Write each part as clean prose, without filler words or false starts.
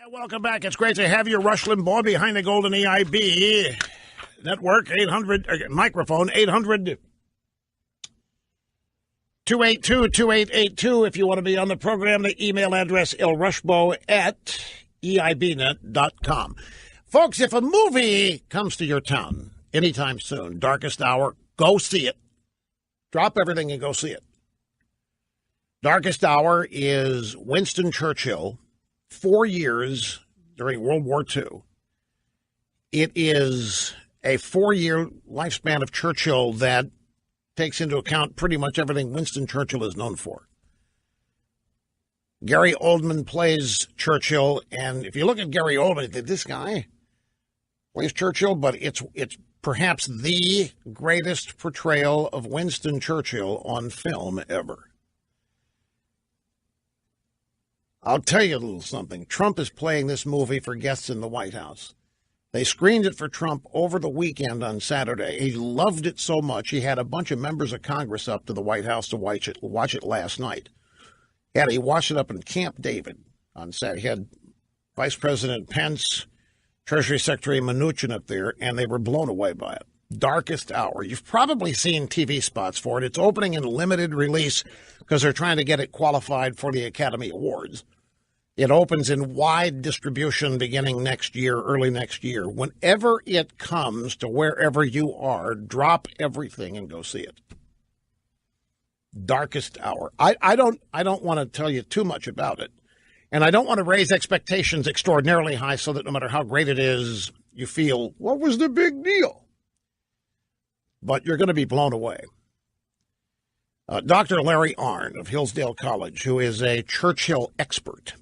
Welcome back. It's great to have you, Rush Limbaugh, behind the Golden EIB network. 800 microphone 800-282-2882. If you want to be on the program, the email address ilrushbo@eibnet.com. Folks, if a movie comes to your town anytime soon, Darkest Hour, go see it. Drop everything and go see it. Darkest Hour is Winston Churchill, 4 years during World War II. It is a 4-year lifespan of Churchill that takes into account pretty much everything Winston Churchill is known for. Gary Oldman plays Churchill, and if you look at Gary Oldman, this guy plays Churchill, but it's perhaps the greatest portrayal of Winston Churchill on film ever. I'll tell you a little something. Trump is playing this movie for guests in the White House. They screened it for Trump over the weekend on Saturday. He loved it so much, he had a bunch of members of Congress up to the White House to watch it last night. He watched it up in Camp David on Saturday. He had Vice President Pence, Treasury Secretary Mnuchin up there, and they were blown away by it. Darkest Hour. You've probably seen TV spots for it. It's opening in limited release because they're trying to get it qualified for the Academy Awards. It opens in wide distribution beginning next year, early next year. Whenever it comes to wherever you are, drop everything and go see it. Darkest Hour. I don't want to tell you too much about it. And I don't want to raise expectations extraordinarily high so that no matter how great it is, you feel, what was the big deal? But you're going to be blown away. Dr. Larry Arnn of Hillsdale College, who is a Churchill expert,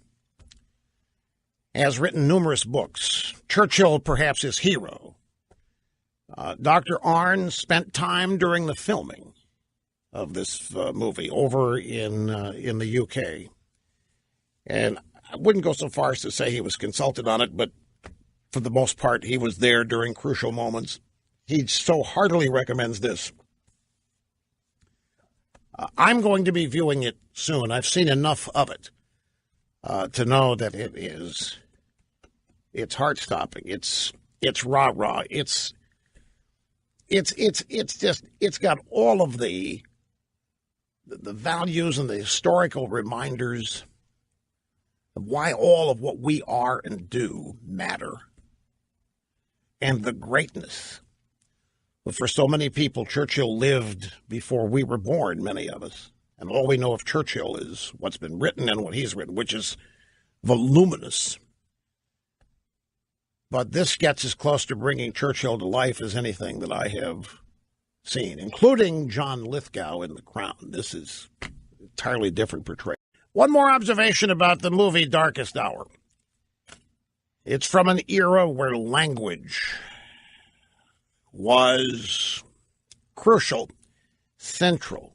has written numerous books. Churchill, perhaps his hero. Dr. Arnn spent time during the filming of this movie over in the UK. And I wouldn't go so far as to say he was consulted on it, but for the most part, he was there during crucial moments. He so heartily recommends this. I'm going to be viewing it soon. I've seen enough of it to know that it's heart-stopping. It's rah-rah. It's got all of the values and the historical reminders of why all of what we are and do matter, and the greatness. But for so many people, Churchill lived before we were born, many of us. And all we know of Churchill is what's been written and what he's written, which is voluminous. But this gets as close to bringing Churchill to life as anything that I have seen, including John Lithgow in The Crown. This is an entirely different portrayal. One more observation about the movie Darkest Hour. It's from an era where language was crucial, central.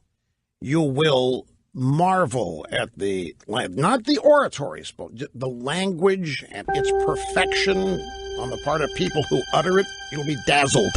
You will marvel at not the oratories, but the language and its perfection on the part of people who utter it. You'll be dazzled.